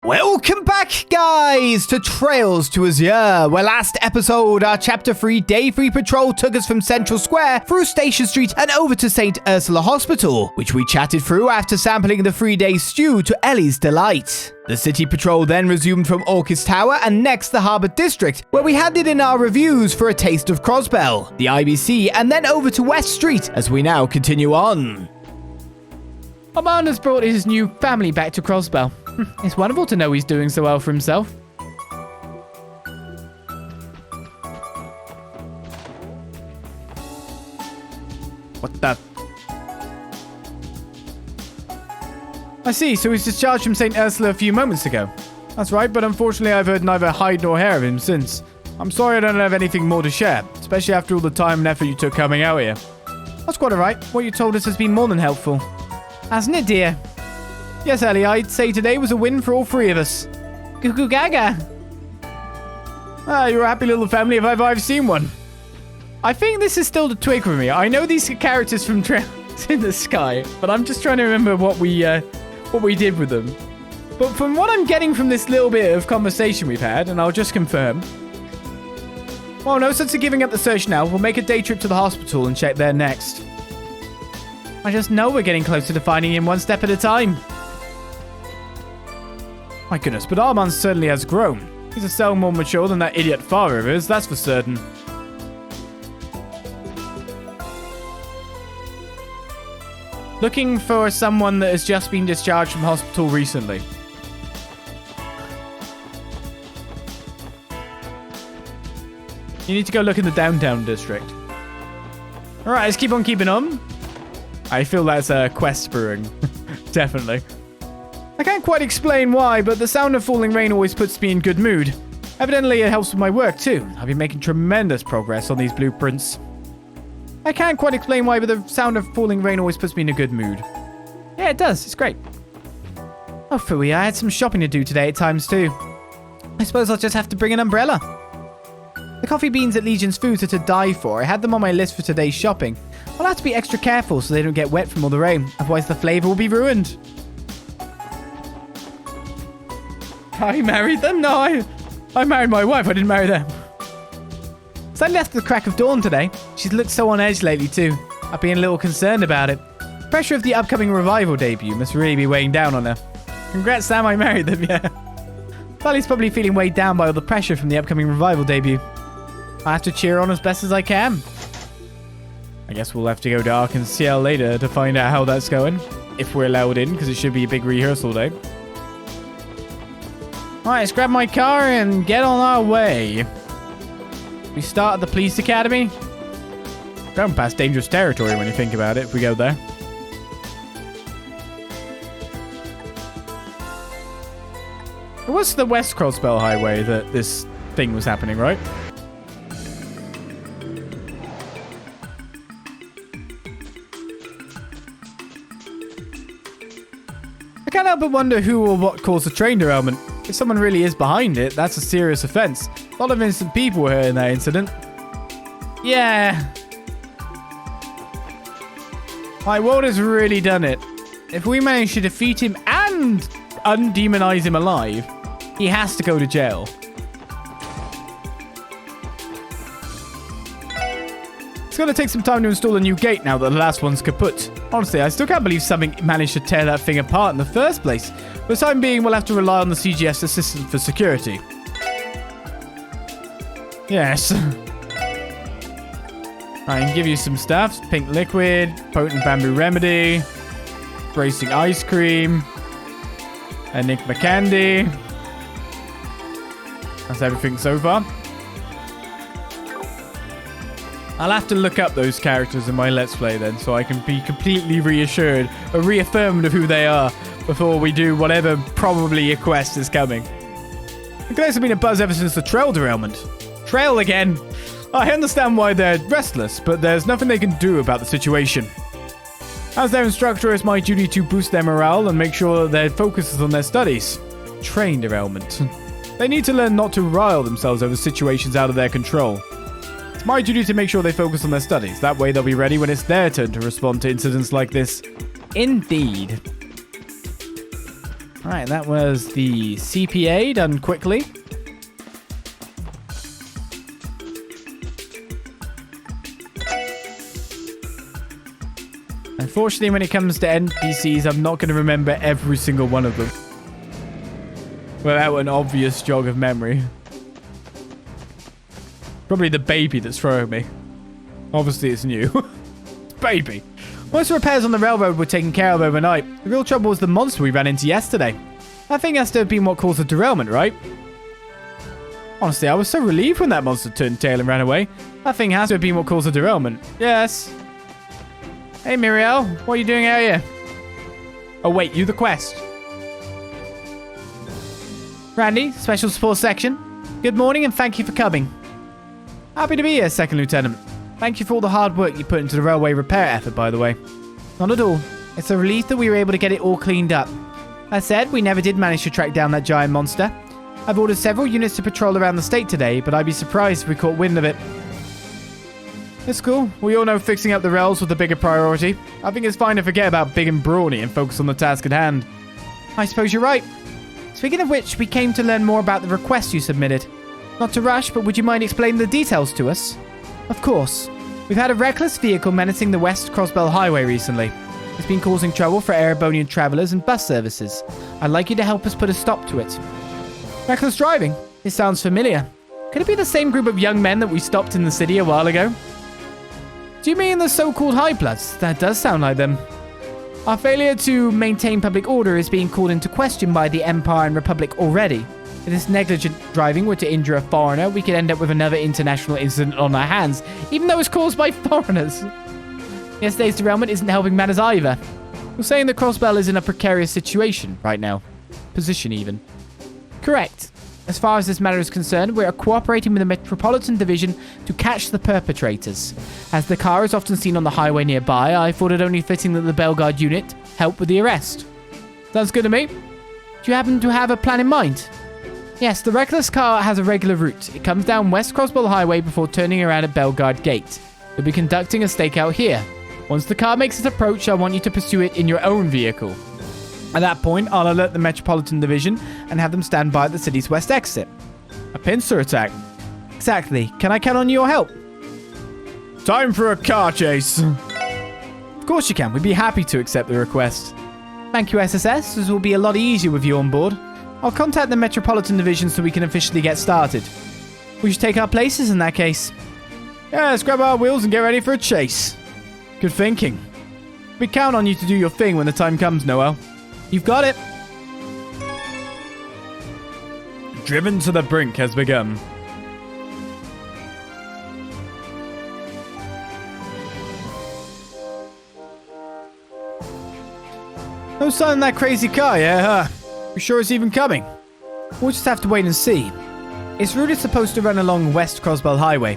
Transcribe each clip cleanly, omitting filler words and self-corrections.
Welcome back, guys, to Trails to Azure, where last episode, our Chapter 3 Day 3 patrol took us from Central Square through Station Street and over to St. Ursula Hospital, which we chatted through after sampling the 3-day stew to Ellie's delight. The city patrol then resumed from Orchis Tower and next the Harbour District, where we handed in our reviews for a taste of Crosbell, the IBC, and then over to West Street as we now continue on. Armand has brought his new family back to Crosbell. It's wonderful to know he's doing so well for himself. What the? I see, so he's discharged from St. Ursula a few moments ago. That's right, but unfortunately I've heard neither hide nor hair of him since. I'm sorry I don't have anything more to share, especially after all the time and effort you took coming out here. That's quite alright. What you told us has been more than helpful. Hasn't it, dear? Yes, Ellie, I'd say today was a win for all three of us. Goo goo gaga. Ah, you're a happy little family if I've seen one. I think this is still the twig for me. I know these are characters from Trails in the Sky, but I'm just trying to remember what we did with them. But from what I'm getting from this little bit of conversation we've had, and I'll just confirm. Well, no sense of giving up the search now. We'll make a day trip to the hospital and check there next. I just know we're getting closer to finding him one step at a time. My goodness, but Armand certainly has grown. He's a cell more mature than that idiot father of his, that's for certain. Looking for someone that has just been discharged from hospital recently. You need to go look in the downtown district. Alright, let's keep on keeping on. I feel that's a quest brewing. Definitely. I can't quite explain why, but the sound of falling rain always puts me in good mood. Evidently, it helps with my work, too. I've been making tremendous progress on these blueprints. I can't quite explain why, but the sound of falling rain always puts me in a good mood. Yeah, it does. It's great. Oh, phooey, I had some shopping to do today at times, too. I suppose I'll just have to bring an umbrella. The coffee beans at Legion's Foods are to die for. I had them on my list for today's shopping. I'll have to be extra careful so they don't get wet from all the rain. Otherwise, the flavour will be ruined. I married them? No, I married my wife. I didn't marry them. So I left at the crack of dawn today. She's looked so on edge lately too. I've been a little concerned about it. The pressure of the upcoming Revival debut must really be weighing down on her. Congrats, Sam, I married them, yeah. Sally's probably feeling weighed down by all the pressure from the upcoming Revival debut. I have to cheer on as best as I can. I guess we'll have to go to Ark-en-Ciel later to find out how that's going. If we're allowed in, because it should be a big rehearsal day. Alright, let's grab my car and get on our way. We start at the police academy. Going past dangerous territory when you think about it, if we go there. It was the West Crosbell Highway that this thing was happening, right? I can't help but wonder who or what caused the train derailment. If someone really is behind it, that's a serious offense. A lot of innocent people were hurt in that incident. Yeah. My Ward has really done it. If we manage to defeat him and undemonize him alive, he has to go to jail. It's going to take some time to install a new gate now that the last one's kaput. Honestly, I still can't believe something managed to tear that thing apart in the first place. For the time being, we'll have to rely on the CGS assistant for security. Yes. I can give you some stuff. Pink liquid, potent bamboo remedy, bracing ice cream, enigma candy. That's everything so far. I'll have to look up those characters in my Let's Play then, so I can be completely reassured or reaffirmed of who they are before we do whatever probably a quest is coming. The guys have been a buzz ever since the trail derailment. Trail again! I understand why they're restless, but there's nothing they can do about the situation. As their instructor, it's my duty to boost their morale and make sure that their focus is on their studies. Train derailment. They need to learn not to rile themselves over situations out of their control. It's my duty to make sure they focus on their studies. That way they'll be ready when it's their turn to respond to incidents like this. Indeed. All right, that was the CPA done quickly. Unfortunately, when it comes to NPCs, I'm not going to remember every single one of them without an obvious jog of memory. Probably the baby that's throwing me. Obviously, it's new. Baby. Most repairs on the railroad were taken care of overnight. The real trouble was the monster we ran into yesterday. That thing has to have been what caused the derailment, right? Honestly, I was so relieved when that monster turned tail and ran away. That thing has to have been what caused the derailment. Yes. Hey, Muriel. What are you doing out here? Oh, wait. You the quest. Randy, Special Support Section. Good morning and thank you for coming. Happy to be here, Second Lieutenant. Thank you for all the hard work you put into the railway repair effort, by the way. Not at all. It's a relief that we were able to get it all cleaned up. That said, we never did manage to track down that giant monster. I've ordered several units to patrol around the state today, but I'd be surprised if we caught wind of it. It's cool. We all know fixing up the rails was the bigger priority. I think it's fine to forget about big and brawny and focus on the task at hand. I suppose you're right. Speaking of which, we came to learn more about the request you submitted. Not to rush, but would you mind explaining the details to us? Of course. We've had a reckless vehicle menacing the West Crossbell Highway recently. It's been causing trouble for Erebonian travelers and bus services. I'd like you to help us put a stop to it. Reckless driving? It sounds familiar. Could it be the same group of young men that we stopped in the city a while ago? Do you mean the so-called High Bloods? That does sound like them. Our failure to maintain public order is being called into question by the Empire and Republic already. If this negligent driving were to injure a foreigner, we could end up with another international incident on our hands, even though it's caused by foreigners. Yesterday's derailment isn't helping matters either. You're saying that Crossbell is in a precarious situation right now. Position, even. Correct. As far as this matter is concerned, we are cooperating with the Metropolitan Division to catch the perpetrators. As the car is often seen on the highway nearby, I thought it only fitting that the Bellegarde unit help with the arrest. Sounds good to me. Do you happen to have a plan in mind? Yes, the reckless car has a regular route. It comes down West Crossbell Highway before turning around at Bellegarde Gate. We'll be conducting a stakeout here. Once the car makes its approach, I want you to pursue it in your own vehicle. At that point, I'll alert the Metropolitan Division and have them stand by at the city's west exit. A pincer attack? Exactly. Can I count on your help? Time for a car chase. Of course you can. We'd be happy to accept the request. Thank you, SSS. This will be a lot easier with you on board. I'll contact the Metropolitan Division so we can officially get started. We should take our places in that case. Yeah, let's grab our wheels and get ready for a chase. Good thinking. We count on you to do your thing when the time comes, Noel. You've got it. Driven to the brink has begun. No sign of that crazy car, yeah, huh? You sure it's even coming? We'll just have to wait and see. Its route is supposed to run along West Crossbell Highway.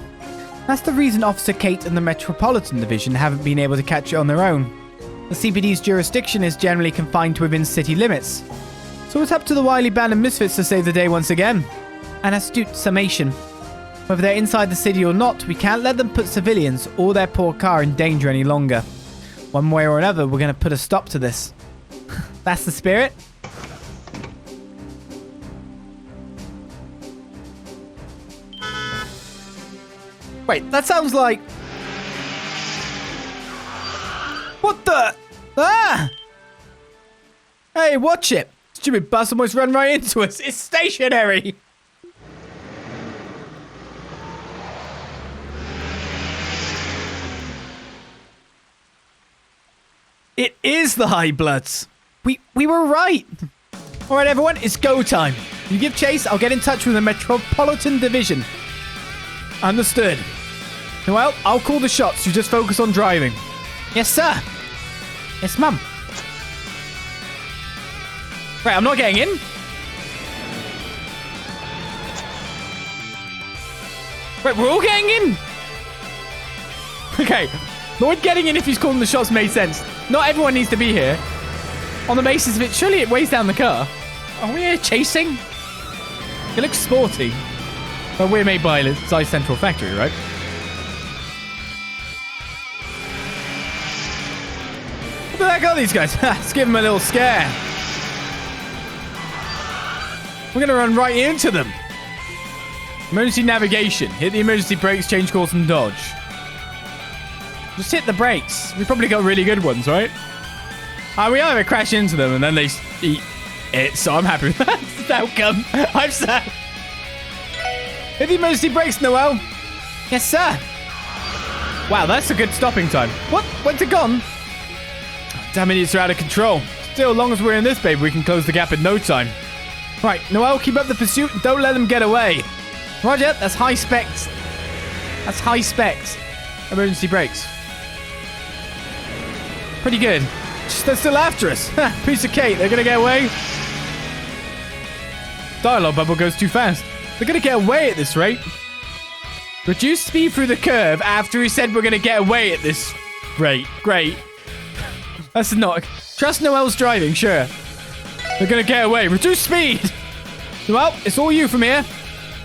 That's the reason Officer Kate and the Metropolitan Division haven't been able to catch it on their own. The CPD's jurisdiction is generally confined to within city limits. So it's up to the wily band of misfits to save the day once again. An astute summation. Whether they're inside the city or not, we can't let them put civilians or their poor car in danger any longer. One way or another, we're going to put a stop to this. That's the spirit. Wait, that sounds like... What the... Ah! Hey, watch it. Stupid bus almost ran right into us. It's stationary. It is the High Bloods. We were right. All right, everyone, it's go time. You give chase, I'll get in touch with the Metropolitan Division. Understood. Well, I'll call the shots. You just focus on driving. Yes, sir. Yes, mum. Right, I'm not getting in. Right, we're all getting in. Okay. Lloyd getting in if he's calling the shots made sense. Not everyone needs to be here. On the basis of it, surely it weighs down the car. Are we here chasing? It looks sporty. But we're made by Zeiss Central Factory, right? What the heck are these guys? Let's give them a little scare. We're going to run right into them. Emergency navigation. Hit the emergency brakes, change course, and dodge. Just hit the brakes. We probably got really good ones, right? We either crash into them and then they eat it, so I'm happy with that outcome. I'm sad. Hit the emergency brakes, Noel. Yes, sir. Wow, that's a good stopping time. What? Where's it gone? Damn idiots are out of control. Still, as long as we're in this, babe, we can close the gap in no time. Right, Noel, keep up the pursuit and don't let them get away. Roger, that's high specs. That's high specs. Emergency brakes. Pretty good. They're still after us. Piece of cake. They're going to get away. Dialogue bubble goes too fast. They're going to get away at this rate. Reduce speed through the curve after he said we're going to get away at this rate. Great. That's not... Trust Noel's driving, sure. They're going to get away. Reduce speed. Well, it's all you from here.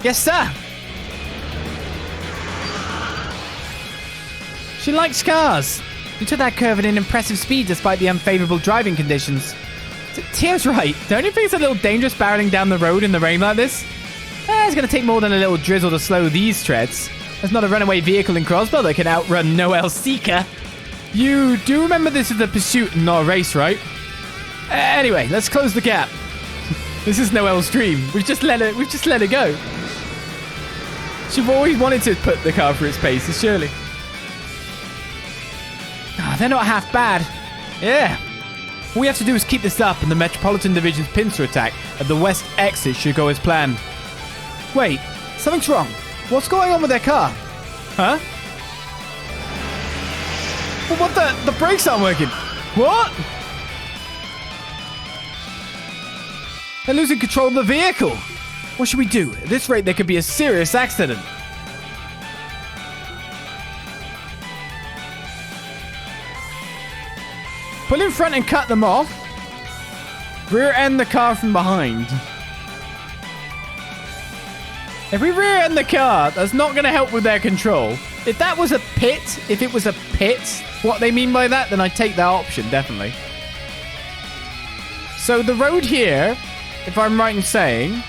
Yes, sir. She likes cars. You took that curve at an impressive speed despite the unfavorable driving conditions. Tia's right. Don't you think it's a little dangerous barreling down the road in the rain like this? It's going to take more than a little drizzle to slow these treads. There's not a runaway vehicle in Croswell that can outrun Noel Seeker. You do remember this is a pursuit and not a race, right? Anyway, let's close the gap. This is Noel's dream. We've just let it go. She've always wanted to put the car through its paces, surely. They're not half bad. Yeah. All we have to do is keep this up and the Metropolitan Division's pincer attack at the west exit should go as planned. Wait, something's wrong. What's going on with their car? Huh? Well, what the brakes aren't working. What? They're losing control of the vehicle. What should we do? At this rate, there could be a serious accident. Pull in front and cut them off. Rear end the car from behind. If we rear end the car, that's not going to help with their control. If that was a pit, what they mean by that, then I'd take that option, definitely. So the road here, if I'm right in saying,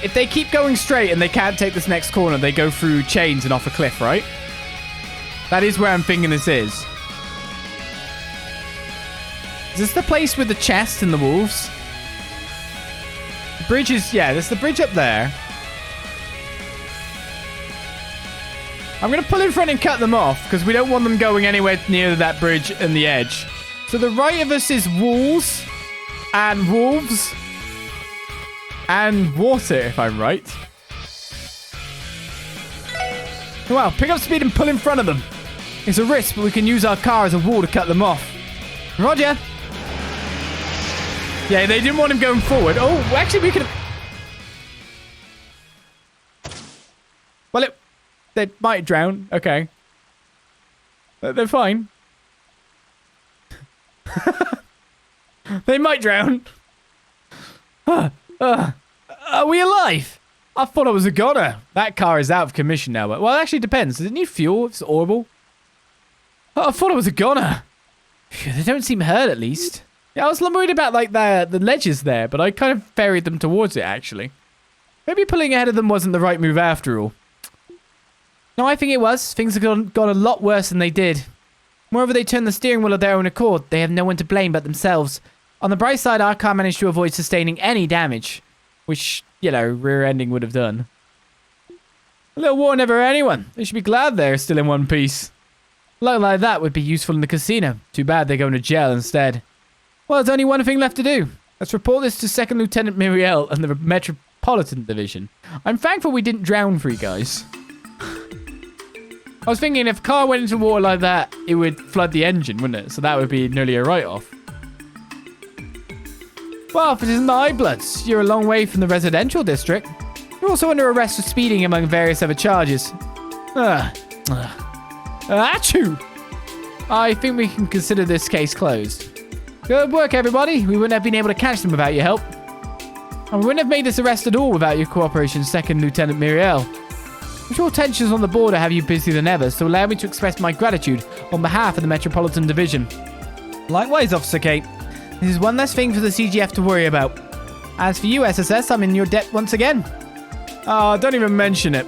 if they keep going straight and they can't take this next corner, they go through chains and off a cliff, right? That is where I'm thinking this is. Is this the place with the chest and the wolves? The bridge is... Yeah, there's the bridge up there. I'm going to pull in front and cut them off because we don't want them going anywhere near that bridge and the edge. So the right of us is wolves and wolves and water, if I'm right. Well, pick up speed and pull in front of them. It's a risk, but we can use our car as a wall to cut them off. Roger. Yeah, they didn't want him going forward. Oh, actually, we could have... Well, they might drown. Okay. They're fine. They might drown. Are we alive? I thought I was a goner. That car is out of commission now. Well, it actually depends. Does it need fuel? It's horrible. I thought I was a goner. Phew, they don't seem hurt, at least. Yeah, I was worried about, like, the ledges there, but I kind of ferried them towards it, actually. Maybe pulling ahead of them wasn't the right move after all. No, I think it was. Things have gone a lot worse than they did. Moreover, they turned the steering wheel of their own accord. They have no one to blame but themselves. On the bright side, our car managed to avoid sustaining any damage. Which, you know, rear-ending would have done. A little war never hurt anyone. They should be glad they're still in one piece. Luck like that would be useful in the casino. Too bad they're going to jail instead. Well, there's only one thing left to do. Let's report this to Second Lieutenant Muriel and the Metropolitan Division. I'm thankful we didn't drown for you guys. I was thinking if a car went into water like that, it would flood the engine, wouldn't it? So that would be nearly a write-off. Well, if it isn't the Eyebloods, you're a long way from the residential district. You're also under arrest for speeding among various other charges. Achoo! I think we can consider this case closed. Good work, everybody. We wouldn't have been able to catch them without your help. And we wouldn't have made this arrest at all without your cooperation, Second Lieutenant Muriel. I'm sure tensions on the border have you busier than ever, so allow me to express my gratitude on behalf of the Metropolitan Division. Likewise, Officer Kate. This is one less thing for the CGF to worry about. As for you, SSS, I'm in your debt once again. Oh, don't even mention it.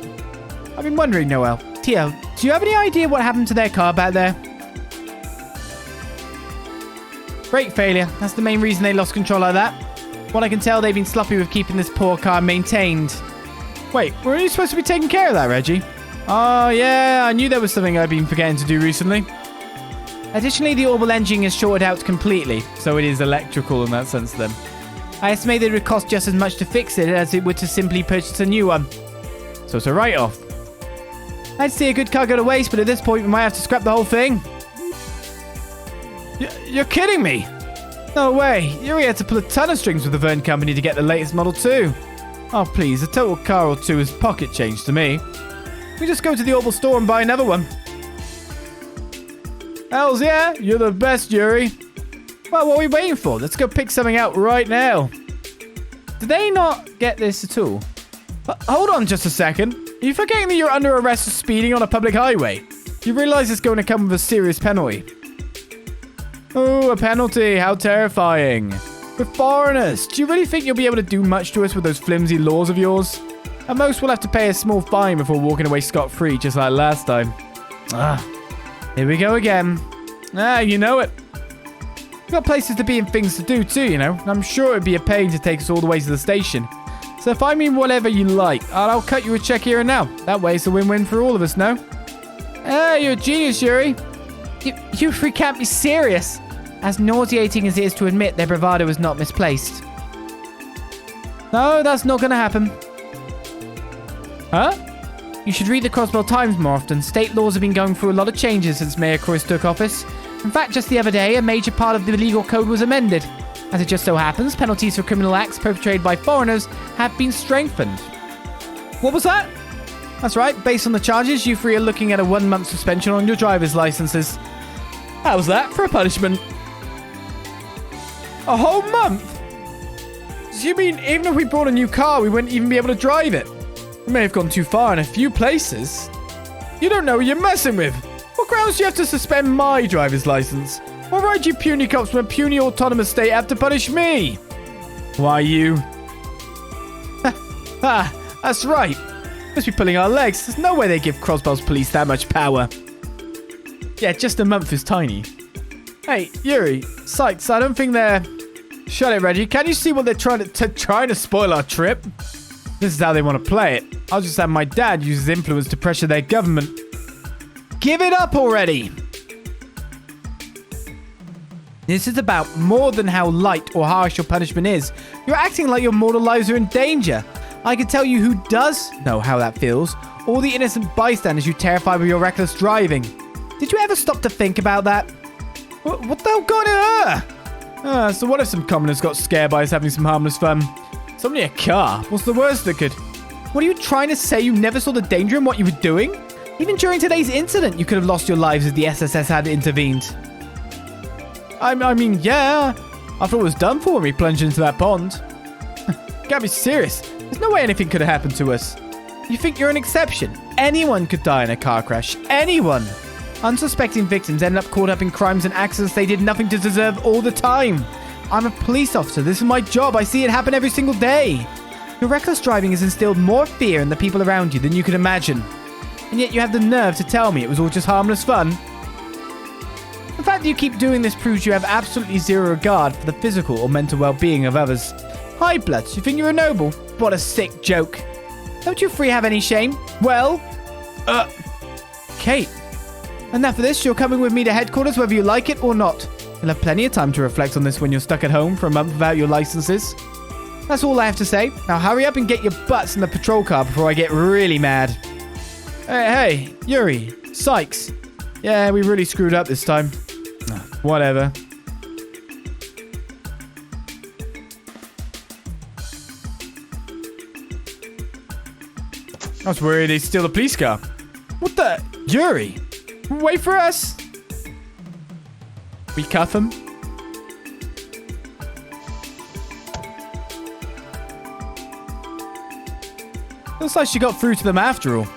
I've been wondering, Noel. Tio, do you have any idea what happened to their car back there? Brake failure. That's the main reason they lost control like that. What I can tell, they've been sloppy with keeping this poor car maintained. Wait, weren't you supposed to be taking care of that, Reggie? Oh, yeah, I knew there was something I'd been forgetting to do recently. Additionally, the orbital engine is shorted out completely. So it is electrical in that sense then. I estimate that it would cost just as much to fix it as it would to simply purchase a new one. So it's a write-off. I'd see a good car go to waste, but at this point we might have to scrap the whole thing. You're kidding me? No way. Yuri had to pull a ton of strings with the Verne Company to get the latest Model 2. Oh, please, a total car or two is pocket change to me. We just go to the Orbital store and buy another one. Hells yeah, you're the best, Yuri. Well, what are we waiting for? Let's go pick something out right now. Did they not get this at all? Hold on just a second. Are you forgetting that you're under arrest for speeding on a public highway? You realize it's going to come with a serious penalty. Oh, a penalty. How terrifying. We're foreigners. Do you really think you'll be able to do much to us with those flimsy laws of yours? At most, we'll have to pay a small fine before walking away scot-free, just like last time. Here we go again. You know it. We've got places to be and things to do too, you know. And I'm sure it'd be a pain to take us all the way to the station. So if I mean whatever you like, I'll cut you a check here and now. That way it's a win-win for all of us, no? You're a genius, Yuri. You three can't be serious. As nauseating as it is to admit, their bravado is not misplaced. No, that's not going to happen. Huh? You should read the Crossbell Times more often. State laws have been going through a lot of changes since Mayor Croix took office. In fact, just the other day, a major part of the legal code was amended. As it just so happens, penalties for criminal acts perpetrated by foreigners have been strengthened. What was that? That's right. Based on the charges, you three are looking at a 1-month suspension on your driver's licenses. How's that for a punishment? A whole month? Do you mean even if we bought a new car, we wouldn't even be able to drive it? We may have gone too far in a few places. You don't know who you're messing with. What grounds do you have to suspend my driver's license? What right do you puny cops from a puny autonomous state have to punish me? Why, you... that's right. Must be pulling our legs. There's no way they give Crossbell's police that much power. Yeah, just a month is tiny. Hey, Yuri, Sykes, I don't think they're... Shut it, Reggie. Can't you see what they're trying to spoil our trip? This is how they want to play it. I'll just have my dad use his influence to pressure their government. Give it up already! This is about more than how light or harsh your punishment is. You're acting like your mortal lives are in danger. I can tell you who does know how that feels. All the innocent bystanders you terrify with your reckless driving. Did you ever stop to think about that? What the hell got in her? So what if some commoners got scared by us having some harmless fun? It's only a car. What's the worst that could... What are you trying to say? You never saw the danger in what you were doing? Even during today's incident, you could have lost your lives if the SSS had intervened. I mean, yeah. I thought it was done for when we plunged into that pond. Gotta be serious. There's no way anything could have happened to us. You think you're an exception? Anyone could die in a car crash. Anyone. Unsuspecting victims end up caught up in crimes and accidents they did nothing to deserve all the time. I'm a police officer. This is my job. I see it happen every single day. Your reckless driving has instilled more fear in the people around you than you could imagine. And yet you have the nerve to tell me it was all just harmless fun. The fact that you keep doing this proves you have absolutely zero regard for the physical or mental well-being of others. Hi, Bloods. You think you're a noble? What a sick joke. Don't you three have any shame? Well, Kate. Enough of this. You're coming with me to headquarters whether you like it or not. You'll have plenty of time to reflect on this when you're stuck at home for a month without your licenses. That's all I have to say. Now hurry up and get your butts in the patrol car before I get really mad. Hey, Yuri, Sykes. Yeah, we really screwed up this time. Whatever. I was worried they'd steal the police car. What the? Yuri? Wait for us. We cuff him. Looks like she got through to them after all.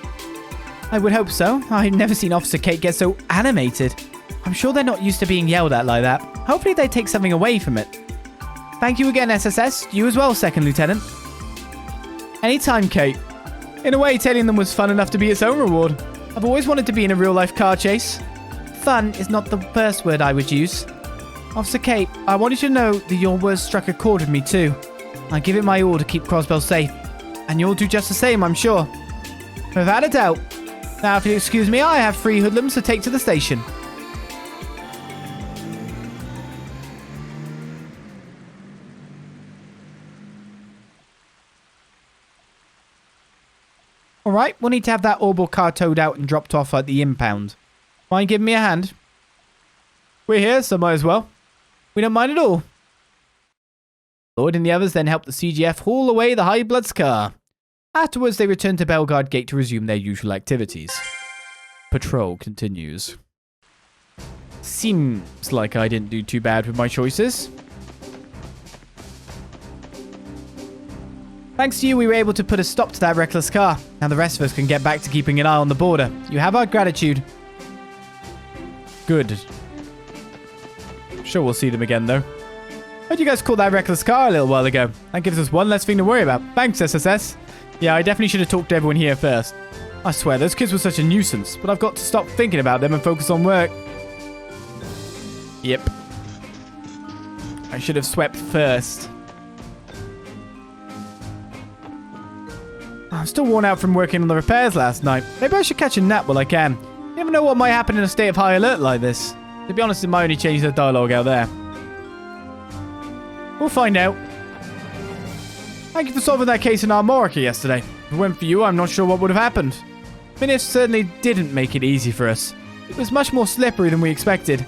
I would hope so. I've never seen Officer Kate get so animated. I'm sure they're not used to being yelled at like that. Hopefully they take something away from it. Thank you again, SSS. You as well, Second Lieutenant. Anytime, Kate. In a way, tailing them was fun enough to be its own reward. I've always wanted to be in a real-life car chase. Fun is not the first word I would use. Officer Kate, I want you to know that your words struck a chord with me too. I give it my all to keep Crossbell safe. And you'll do just the same, I'm sure. Without a doubt. Now, if you'll excuse me, I have 3 hoodlums to take to the station. Alright, we'll need to have that orbital car towed out and dropped off at the impound. Mind giving me a hand? We're here, so might as well. We don't mind at all. Lloyd and the others then helped the CGF haul away the High Bloods car. Afterwards, they returned to Bellegarde Gate to resume their usual activities. Patrol continues. Seems like I didn't do too bad with my choices. Thanks to you, we were able to put a stop to that reckless car. Now the rest of us can get back to keeping an eye on the border. You have our gratitude. Good. Sure, we'll see them again, though. Heard you guys caught that reckless car a little while ago. That gives us one less thing to worry about. Thanks, SSS. Yeah, I definitely should have talked to everyone here first. I swear, those kids were such a nuisance, but I've got to stop thinking about them and focus on work. Yep. I should have swept first. I'm still worn out from working on the repairs last night. Maybe I should catch a nap while I can. You never know what might happen in a state of high alert like this. To be honest, it might only change the dialogue out there. We'll find out. Thank you for solving that case in Armorica yesterday. If it weren't for you, I'm not sure what would have happened. Phineas certainly didn't make it easy for us. It was much more slippery than we expected.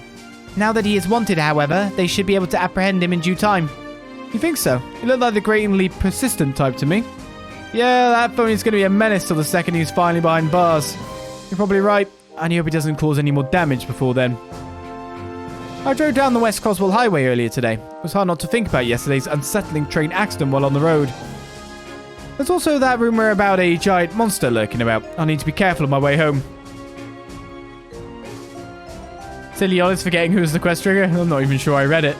Now that he is wanted, however, they should be able to apprehend him in due time. You think so? He looked like the gratingly persistent type to me. Yeah, that phony's going to be a menace till the second he's finally behind bars. You're probably right. I hope he doesn't cause any more damage before then. I drove down the West Croswell Highway earlier today. It was hard not to think about yesterday's unsettling train accident while on the road. There's also that rumor about a giant monster lurking about. I'll need to be careful on my way home. Silly Ollie's forgetting who was the quest trigger. I'm not even sure I read it.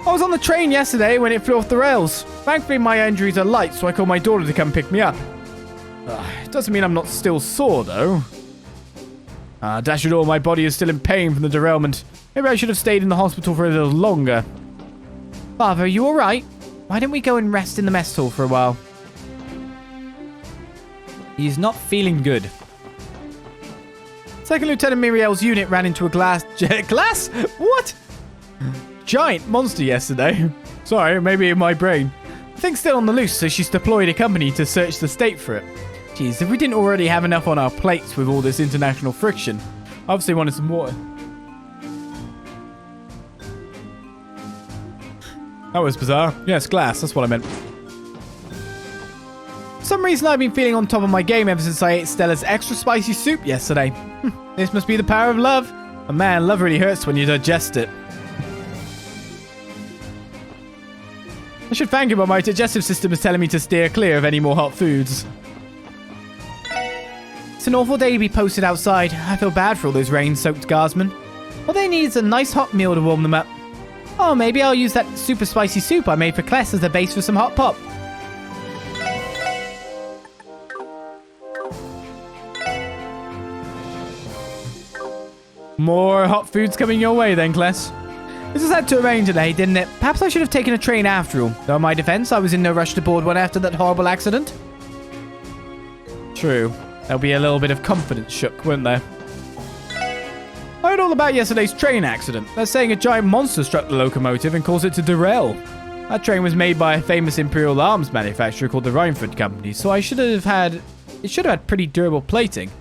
I was on the train yesterday when it flew off the rails. Thankfully, my injuries are light, so I called my daughter to come pick me up. It doesn't mean I'm not still sore, though. Dash it all, my body is still in pain from the derailment. Maybe I should have stayed in the hospital for a little longer. Father, are you alright? Why don't we go and rest in the mess hall for a while? He's not feeling good. Second Lieutenant Miriel's unit ran into a glass... What? Giant monster yesterday. Sorry, maybe in my brain. The thing's still on the loose, so she's deployed a company to search the state for it. Jeez, if we didn't already have enough on our plates with all this international friction. Obviously wanted some water. That was bizarre. Yes, glass, that's what I meant. For some reason I've been feeling on top of my game ever since I ate Stella's extra spicy soup yesterday. This must be the power of love. But man, love really hurts when you digest it. I should thank him, but my digestive system is telling me to steer clear of any more hot foods. It's an awful day to be posted outside. I feel bad for all those rain-soaked guardsmen. All they need is a nice hot meal to warm them up. Oh, maybe I'll use that super spicy soup I made for Kless as the base for some hot pop. More hot foods coming your way then, Kless. This has had to rain today, didn't it? Perhaps I should have taken a train after all. Though in my defense, I was in no rush to board one after that horrible accident. True. There'll be a little bit of confidence shook, won't there? I heard all about yesterday's train accident. They're saying a giant monster struck the locomotive and caused it to derail. That train was made by a famous Imperial arms manufacturer called the Rhineford Company, so it should have had pretty durable plating.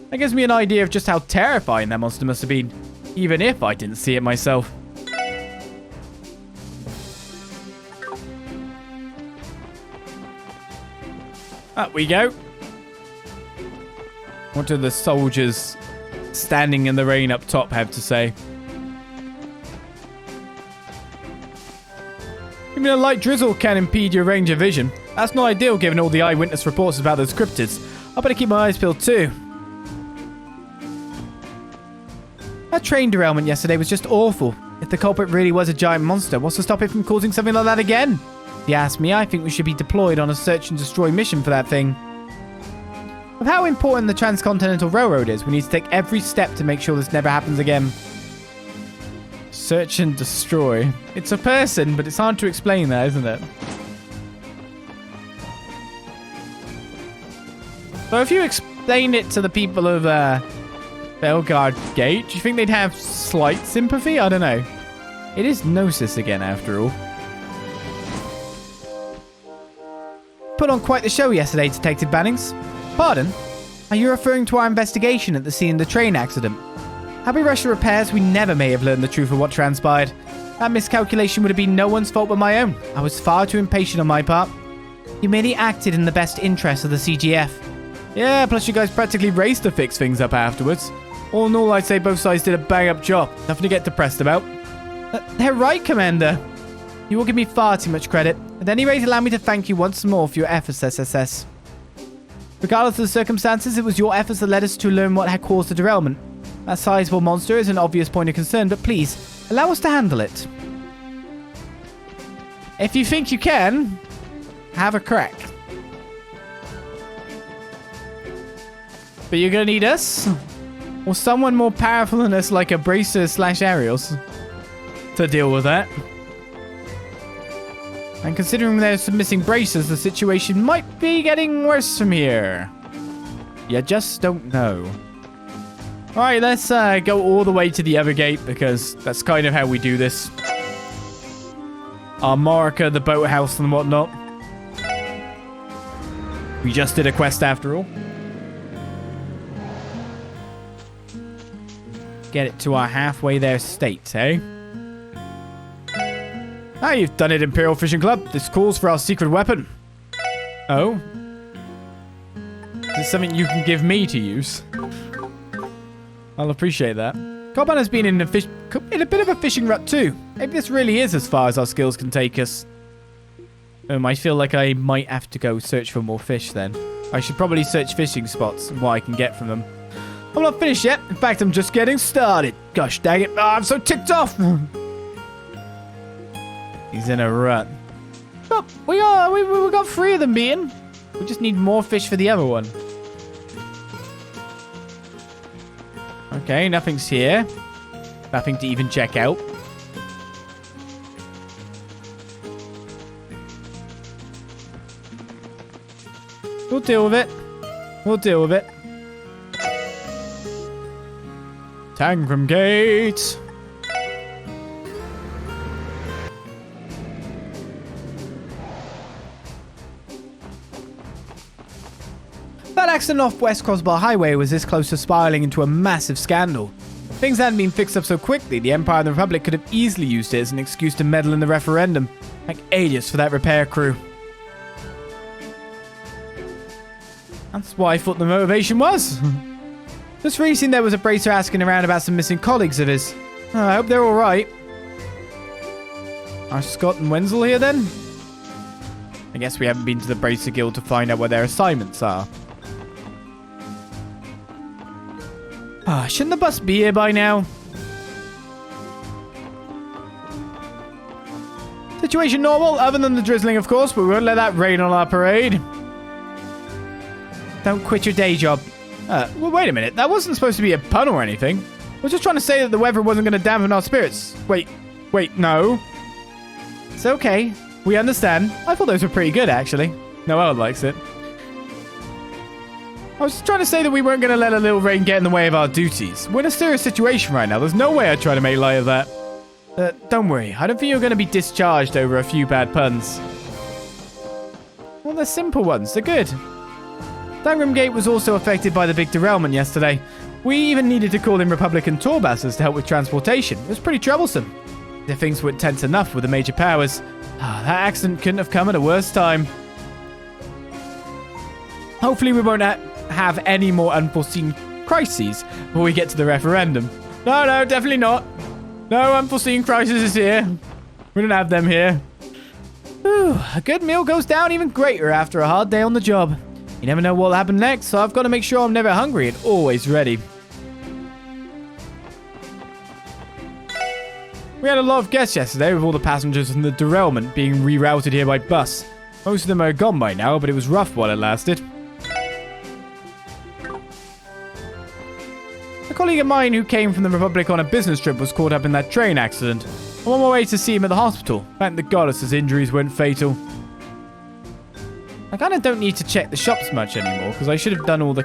That gives me an idea of just how terrifying that monster must have been, even if I didn't see it myself. Up we go. What do the soldiers standing in the rain up top have to say? Even a light drizzle can impede your range of vision. That's not ideal given all the eyewitness reports about those cryptids. I better keep my eyes peeled too. That train derailment yesterday was just awful. If the culprit really was a giant monster, what's to stop it from causing something like that again? If you ask me, I think we should be deployed on a search and destroy mission for that thing. With how important the Transcontinental Railroad is, we need to take every step to make sure this never happens again. Search and destroy. It's a person, but it's hard to explain that, isn't it? So if you explained it to the people of Belgard Gate, do you think they'd have slight sympathy? I don't know. It is Gnosis again, after all. Put on quite the show yesterday, Detective Bannings. Pardon? Are you referring to our investigation at the scene of the train accident? Had we rushed the repairs, we never may have learned the truth of what transpired. That miscalculation would have been no one's fault but my own. I was far too impatient on my part. You merely acted in the best interest of the CGF. Yeah, plus you guys practically raced to fix things up afterwards. All in all, I'd say both sides did a bang-up job. Nothing to get depressed about. They're right, Commander. You will give me far too much credit. At any rate, allow me to thank you once more for your efforts, SSS. Regardless of the circumstances, it was your efforts that led us to learn what had caused the derailment. That sizable monster is an obvious point of concern, but please, allow us to handle it. If you think you can, have a crack. But you're gonna need us? Or someone more powerful than us, like a Bracer/Aerials, to deal with that. And considering there's some missing bracers, the situation might be getting worse from here. You just don't know. Alright, let's go all the way to the other gate, because that's kind of how we do this. Our marker, the boathouse and whatnot. We just did a quest after all. Get it to our halfway there state, eh? Ah, you've done it, Imperial Fishing Club. This calls for our secret weapon. Oh? Is this something you can give me to use? I'll appreciate that. Coban has been in a bit of a fishing rut too. Maybe this really is as far as our skills can take us. I feel like I might have to go search for more fish then. I should probably search fishing spots and what I can get from them. I'm not finished yet. In fact, I'm just getting started. Gosh dang it. Oh, I'm so ticked off. He's in a rut. Oh, we got 3 of them being. We just need more fish for the other one. Okay, nothing's here. Nothing to even check out. We'll deal with it. We'll deal with it. Tangram Gate. That accident off West Crossbar Highway was this close to spiraling into a massive scandal. If things hadn't been fixed up so quickly, the Empire and the Republic could have easily used it as an excuse to meddle in the referendum. Like ages for that repair crew. That's what I thought the motivation was. Just recently there was a bracer asking around about some missing colleagues of his. Oh, I hope they're alright. Are Scott and Wenzel here then? I guess we haven't been to the Bracer Guild to find out what their assignments are. Shouldn't the bus be here by now? Situation normal, other than the drizzling of course, but we won't let that rain on our parade. Don't quit your day job. Well, wait a minute. That wasn't supposed to be a pun or anything. I was just trying to say that the weather wasn't going to dampen our spirits. Wait, no. It's okay. We understand. I thought those were pretty good, actually. Noelle likes it. I was trying to say that we weren't going to let a little rain get in the way of our duties. We're in a serious situation right now. There's no way I'd try to make light of that. Don't worry. I don't think you're going to be discharged over a few bad puns. Well, they're simple ones. They're good. Tangram Gate was also affected by the big derailment yesterday. We even needed to call in Republican tour buses to help with transportation. It was pretty troublesome. If things weren't tense enough with the major powers, that accident couldn't have come at a worse time. Hopefully we won't have any more unforeseen crises before we get to the referendum. No, definitely not. No unforeseen crises here. We don't have them here. Whew, a good meal goes down even greater after a hard day on the job. You never know what'll happen next, so I've got to make sure I'm never hungry and always ready. We had a lot of guests yesterday with all the passengers from the derailment being rerouted here by bus. Most of them are gone by now, but it was rough while it lasted. A colleague of mine who came from the Republic on a business trip was caught up in that train accident. I'm on my way to see him at the hospital. Thank the goddess his injuries weren't fatal. I kind of don't need to check the shops much anymore, because I should have done all the,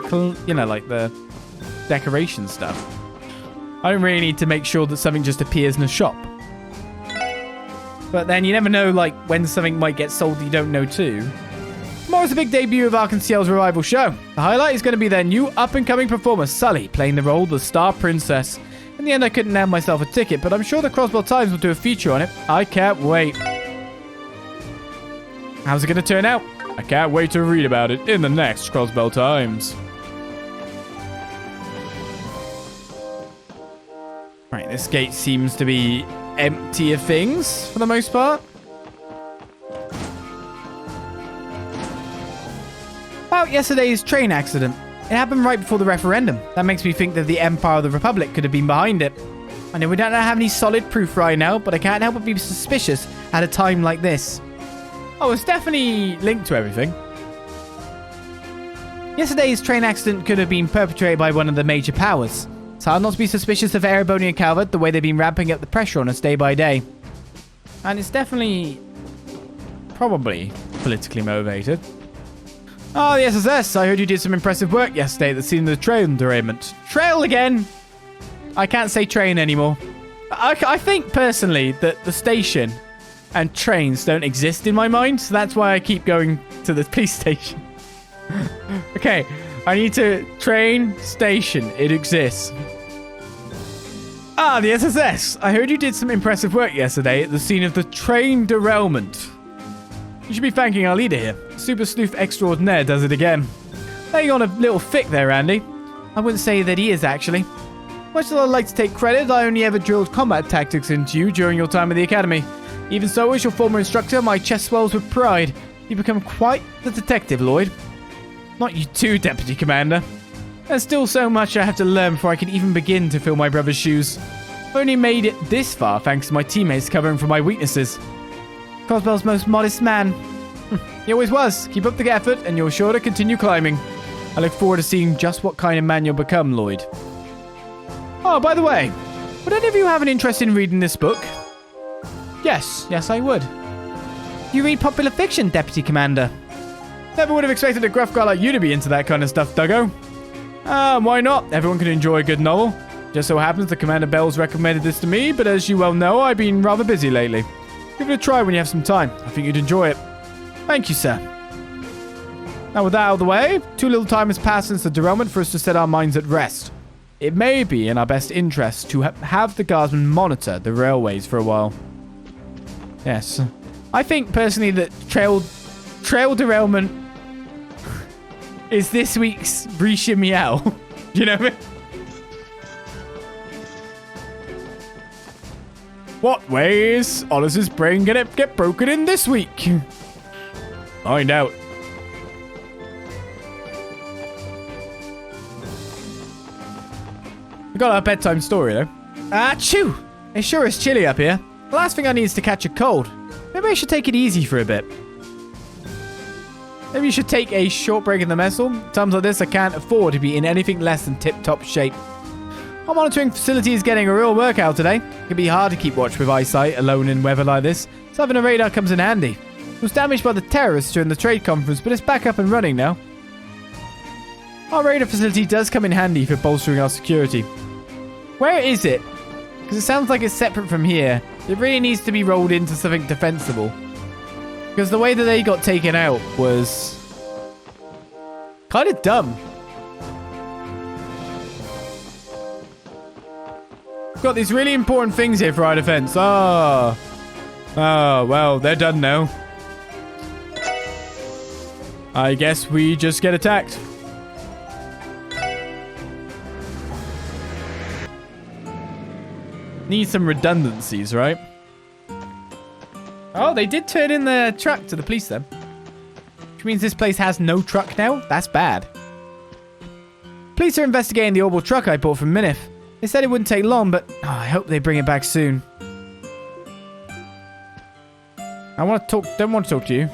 like the decoration stuff. I don't really need to make sure that something just appears in a shop. But then you never know, like, when something might get sold that you don't know too. Tomorrow's the big debut of Ark+Ciel's revival show. The highlight is going to be their new up-and-coming performer, Sully, playing the role of the Star Princess. In the end, I couldn't nab myself a ticket, but I'm sure the Crossbell Times will do a feature on it. I can't wait. How's it going to turn out? I can't wait to read about it in the next Crossbell Times. Right, this gate seems to be empty of things for the most part. About yesterday's train accident. It happened right before the referendum. That makes me think that the Empire of the Republic could have been behind it. I know we don't have any solid proof right now, but I can't help but be suspicious at a time like this. Oh, it's definitely linked to everything. Yesterday's train accident could have been perpetrated by one of the major powers. It's hard not to be suspicious of Ereboni and Calvert the way they've been ramping up the pressure on us day by day. And it's definitely... probably politically motivated. Oh, the SSS. I heard you did some impressive work yesterday at the scene of the train derailment. Trail again! I can't say train anymore. I think, personally, that the station and trains don't exist in my mind, so that's why I keep going to the police station. Okay, I need to... train station. It exists. Ah, the SSS. I heard you did some impressive work yesterday at the scene of the train derailment. You should be thanking our leader here. Super Sleuth Extraordinaire does it again. Laying on a little thick there, Randy. I wouldn't say that he is, actually. Much as I'd like to take credit, I only ever drilled combat tactics into you during your time at the academy. Even so, as your former instructor, my chest swells with pride. You become quite the detective, Lloyd. Not you too, Deputy Commander. There's still so much I have to learn before I can even begin to fill my brother's shoes. I've only made it this far thanks to my teammates covering for my weaknesses. Crossbell's most modest man. He always was. Keep up the effort and you're sure to continue climbing. I look forward to seeing just what kind of man you'll become, Lloyd. Oh, by the way, would any of you have an interest in reading this book? Yes, I would. You read popular fiction, Deputy Commander? Never would have expected a gruff guy like you to be into that kind of stuff, Duggo. Why not? Everyone can enjoy a good novel. Just so happens that Commander Bells recommended this to me, but as you well know, I've been rather busy lately. Give it a try when you have some time. I think you'd enjoy it. Thank you, sir. Now with that out of the way, too little time has passed since the derailment for us to set our minds at rest. It may be in our best interest to have the guardsmen monitor the railways for a while. Yes. I think personally that trail derailment is this week's Brisha Meow. You know what I mean? What ways Olis's brain gonna get broken in this week? Find out. We got our bedtime story though. Achoo! It sure is chilly up here. The last thing I need is to catch a cold. Maybe I should take it easy for a bit. Maybe you should take a short break in the mess hall. Times like this, I can't afford to be in anything less than tip-top shape. Our monitoring facility is getting a real workout today. It can be hard to keep watch with eyesight alone in weather like this, so having a radar comes in handy. It was damaged by the terrorists during the trade conference, but it's back up and running now. Our radar facility does come in handy for bolstering our security. Where is it? Because it sounds like it's separate from here. It really needs to be rolled into something defensible. Because the way that they got taken out was kind of dumb. We've got these really important things here for our defense. Oh, well, they're done now. I guess we just get attacked. Need some redundancies, right? Oh, they did turn in the truck to the police then. Which means this place has no truck now? That's bad. Police are investigating the orbital truck I bought from Minif. They said it wouldn't take long, but I hope they bring it back soon. don't want to talk to you.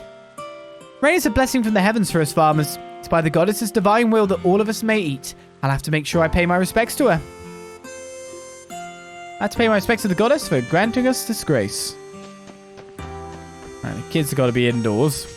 Rain is a blessing from the heavens for us farmers. It's by the goddess's divine will that all of us may eat. I'll have to make sure I pay my respects to her. I have to pay my respects to the goddess for granting us this grace. Right, the kids have got to be indoors.